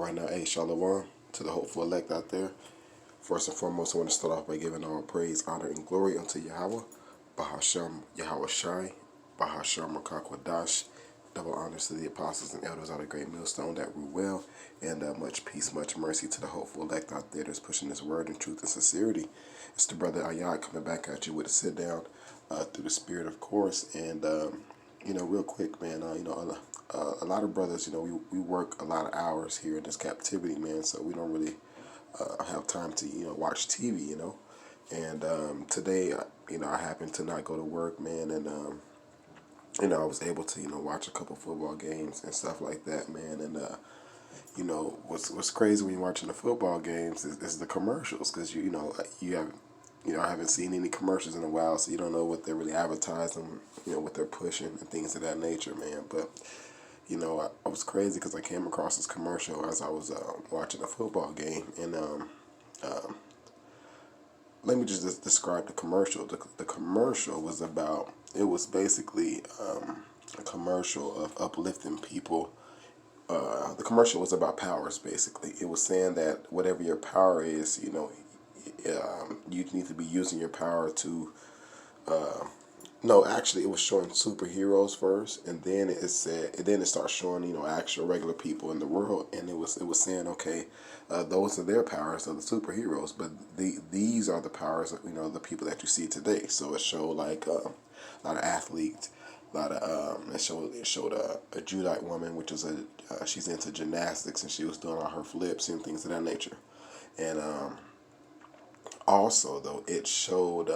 Right now, hey, Shalom to the hopeful elect out there. First and foremost, I want to start off by giving all praise, honor, and glory unto Yahweh, Bahasham Yahweh Shai, Bahasham Rakakwadash. Double honors to the apostles and elders of the great millstone that rule well, and much peace, much mercy to the hopeful elect out there that's pushing this word in truth and sincerity. It's the brother Ayat coming back at you with a sit down through the spirit, of course, and real quick, man. A lot of brothers, we work a lot of hours here in this captivity, man. So we don't really have time to, watch TV, And today, I happened to not go to work, man, and I was able to, watch a couple football games and stuff like that, man. And what's crazy when you're watching the football games is the commercials, because you have. I haven't seen any commercials in a while, so you don't know what they're really advertising, what they're pushing and things of that nature, man. But I was crazy because I came across this commercial as I was watching a football game, and let me just describe the commercial. The commercial was about, it was basically a commercial of uplifting people. The commercial was about powers, basically. It was saying that whatever your power is, you need to be using your power to no, actually, it was showing superheroes first, and then it starts showing, actual regular people in the world, and it was saying, okay, those are their powers, of the superheroes, but these are the powers of, the people that you see today. So it showed like a lot of athletes, a lot of it showed a Judite woman, which is she's into gymnastics, and she was doing all her flips and things of that nature, and also though it showed,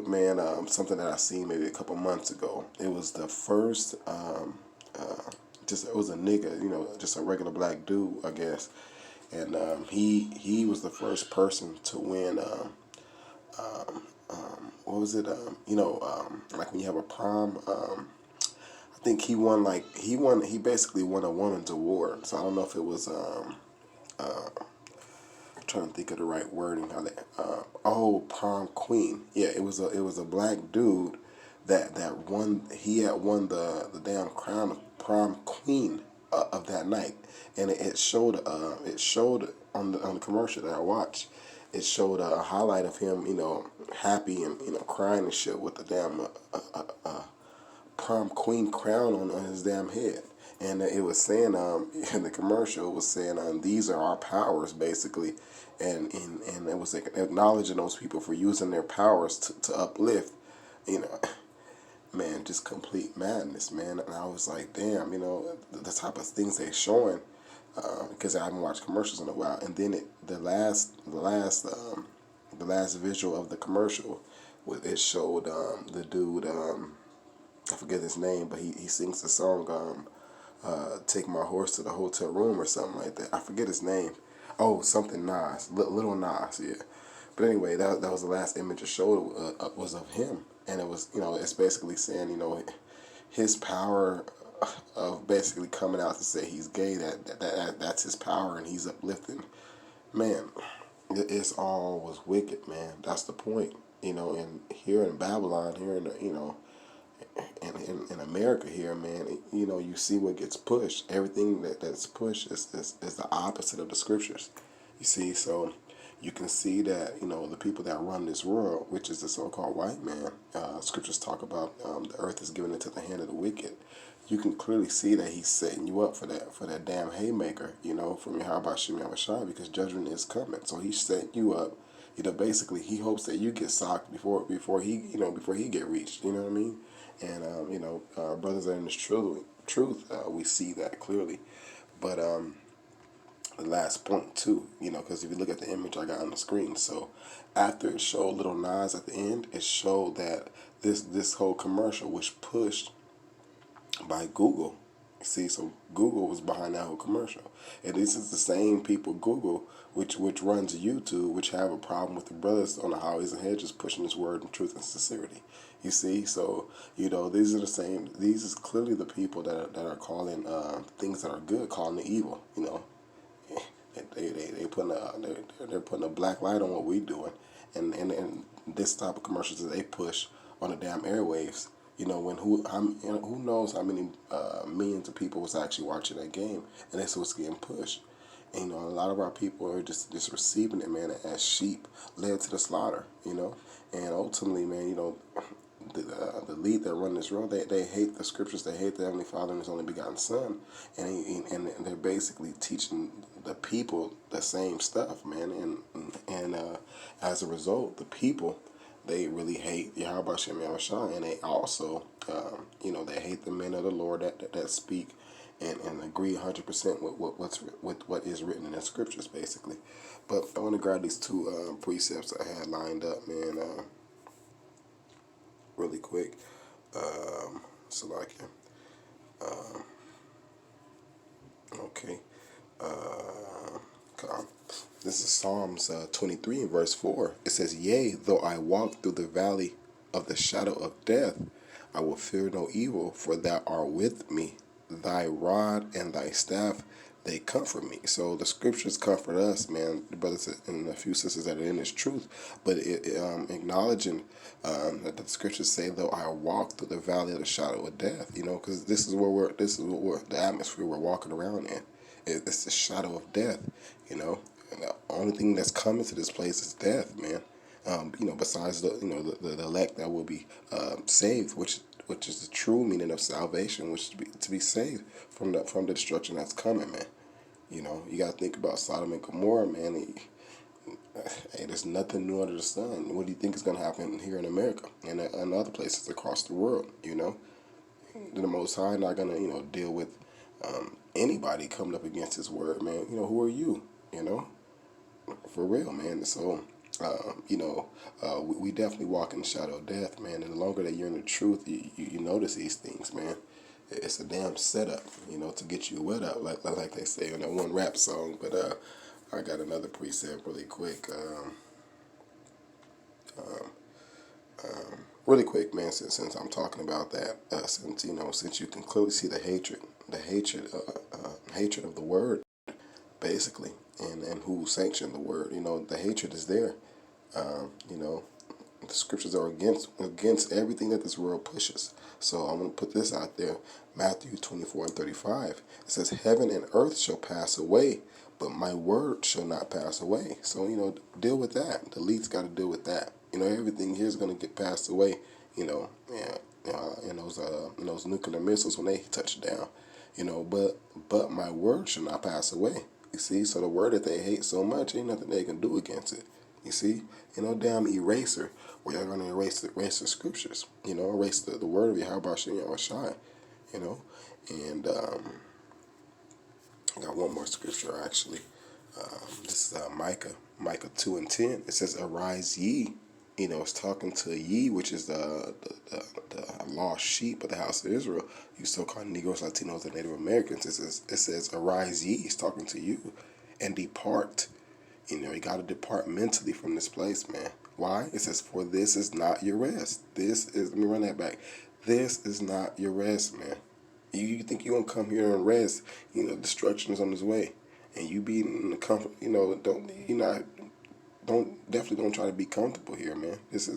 man, something that I seen maybe a couple months ago. It was the first, it was a nigga, just a regular black dude, I guess, and he was the first person to win. What was it? Like when you have a prom. I think he basically won a woman's award. So I don't know if it was trying to think of the right wording. How they, prom queen. Yeah, it was a black dude that won. He had won the damn crown of prom queen of that night, and it showed on the commercial that I watched. It showed a highlight of him, happy and crying and shit with the damn prom queen crown on his damn head. And it was saying, in the commercial, it was saying, these are our powers, basically. And it was like acknowledging those people for using their powers to uplift, you know, man, just complete madness, man. And I was like, damn, the type of things they're showing, because I haven't watched commercials in a while. And then the last visual of the commercial, it showed the dude, I forget his name, but he sings the song, Take My Horse to the Hotel Room or something like that. I forget his name. Oh, something Nas, Little Nas, yeah. But anyway, that was the last image it showed, was of him, and it was, it's basically saying, his power of basically coming out to say he's gay, that's his power, and he's uplifting. Man, it's all was wicked, man. That's the point, and here in Babylon, here in the, in America here, man, you see what gets pushed. Everything that's pushed is the opposite of the scriptures. You see, so you can see that, the people that run this world, which is the so-called white man, scriptures talk about the earth is given into the hand of the wicked. You can clearly see that he's setting you up for that damn haymaker, from Yahweh Shem Yahushua, because judgment is coming. So he's setting you up. Basically, he hopes that you get socked before he get reached. You know what I mean? And brothers are in this truth. We see that clearly. But the last point too, because if you look at the image I got on the screen, so after it showed Little Nas at the end, it showed that this whole commercial was pushed by Google. See, so Google was behind that whole commercial, and this is the same people, Google, which runs YouTube, which have a problem with the brothers on the highways and hedges pushing this word in truth and sincerity. You see, so these are the same. These is clearly the people that are calling things that are good, calling the evil. They they're putting a black light on what we're doing, and this type of commercials that they push on the damn airwaves. You know, who knows how many millions of people was actually watching that game, and that's what's getting pushed. And, you know, a lot of our people are just receiving it, man, as sheep led to the slaughter. You know, and ultimately, man, you know, the lead that run this world, they hate the scriptures, they hate the Heavenly Father and His only begotten Son, and they're basically teaching the people the same stuff, man, and as a result, the people, they really hate Yahweh Shem Yahushua, and they also, you know, they hate the men of the Lord that speak and agree 100% with what is written in the scriptures, basically. But I want to grab these two precepts I had lined up, man, really quick. So like, okay, come. This is Psalms 23 and verse 4. It says, "Yea, though I walk through the valley of the shadow of death, I will fear no evil, for thou art with me. Thy rod and thy staff, they comfort me." So the scriptures comfort us, man, brothers and a few sisters that are in this truth. But acknowledging that the scriptures say, "Though I walk through the valley of the shadow of death," you know, because this is what we're, the atmosphere we're walking around in. It's the shadow of death, you know. And the only thing that's coming to this place is death, man. You know, besides the elect that will be saved, which is the true meaning of salvation, which is to be saved from the destruction that's coming, man. You know, you got to think about Sodom and Gomorrah, man. Hey, there's nothing new under the sun. What do you think is going to happen here in America and other places across the world? You know, the Most High not going to, you know, deal with anybody coming up against His word, man. You know, who are you? You know, for real, man. So, you know, we definitely walk in the shadow of death, man. And the longer that you're in the truth, you notice these things, man. It's a damn setup, you know, to get you wet up, like they say in that one rap song. But I got another precept really quick. Really quick, man. Since I'm talking about that, since you can clearly see hatred of the word, basically, and who sanctioned the word. You know, the hatred is there. You know, the scriptures are against everything that this world pushes. So I'm going to put this out there. Matthew 24 and 35. It says, "Heaven and earth shall pass away, but my word shall not pass away." So, you know, deal with that. The lead's got to deal with that. You know, everything here is going to get passed away. You know, in those nuclear missiles when they touch down. You know, but my word shall not pass away. You see, so the word that they hate so much, ain't nothing they can do against it. You see, you know, damn eraser, where you're going to erase the scriptures. You know, erase the word of Yahweh Shem Yahushua. You know, and I got one more scripture actually. This is Micah 2 and 10. It says, "Arise ye." You know, it's talking to ye, which is the lost sheep of the house of Israel. You so-called Negroes, Latinos, and Native Americans. It says, "Arise ye." It's talking to you, and depart. You know, you got to depart mentally from this place, man. Why? It says, "For this is not your rest." Let me run that back. This is not your rest, man. You think you're going to come here and rest, you know, destruction is on its way. And you be in the comfort, you know, definitely don't try to be comfortable here, man. It's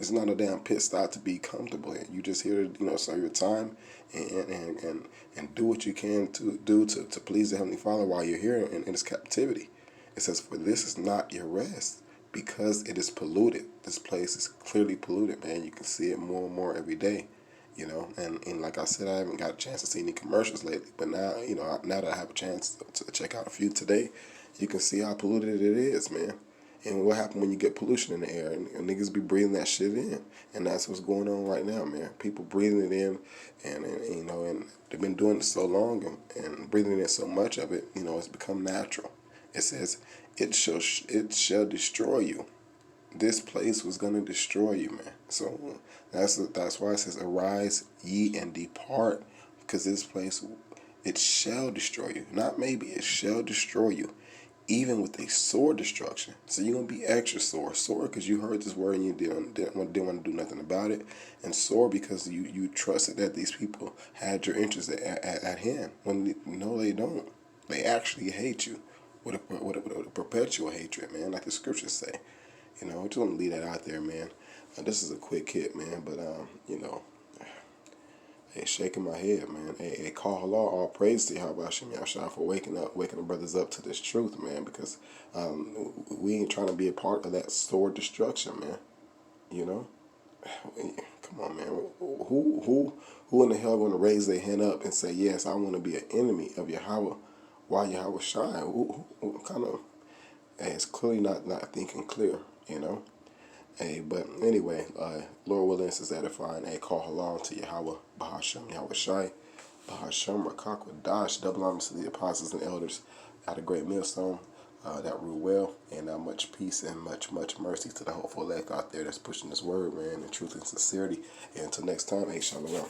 not a damn pit stop to be comfortable in. You just here to, you know, serve your time and do what you can to do to please the Heavenly Father while you're here in this captivity. It says, "For this is not your rest, because it is polluted." This place is clearly polluted, man. You can see it more and more every day. You know, and like I said, I haven't got a chance to see any commercials lately. But now, you know, now that I have a chance to check out a few today, you can see how polluted it is, man. And what happened when you get pollution in the air, and niggas be breathing that shit in, and that's what's going on right now, man. People breathing it in, and you know, and they've been doing it so long, and breathing in so much of it, you know, it's become natural. It says, it shall destroy you. This place was gonna destroy you, man. So that's why it says, "Arise ye and depart," because this place, it shall destroy you. Not maybe, it shall destroy you, even with a sore destruction. So you're gonna be extra sore because you heard this word and you didn't want to do nothing about it, and sore because you trusted that these people had your interests at hand. When no, they don't. They actually hate you with a perpetual hatred, man, like the scriptures say. You know, I just want to leave that out there, man. This is a quick hit, man, but you know, Hey, shaking my head, man. Hey, call Allah, all praise to Yahweh Hashem Yahshua for waking the brothers up to this truth, man. Because we ain't trying to be a part of that sword destruction, man. You know, come on, man. Who in the hell going to raise their hand up and say, yes, I want to be an enemy of Yahweh? Why Yahweh shine? Who kind of? Hey, it's clearly not thinking clear, you know. Hey, but anyway, Lord willing, this is edifying. Hey, call halal to Yahweh, Bahashem, Yahweh Shai, Bahashem, Rakak, Dash, double honors to the apostles and elders at a great millstone that rule well, and much peace and much mercy to the hopeful elect out there that's pushing this word, man, in truth and sincerity. And until next time, hey, shalom.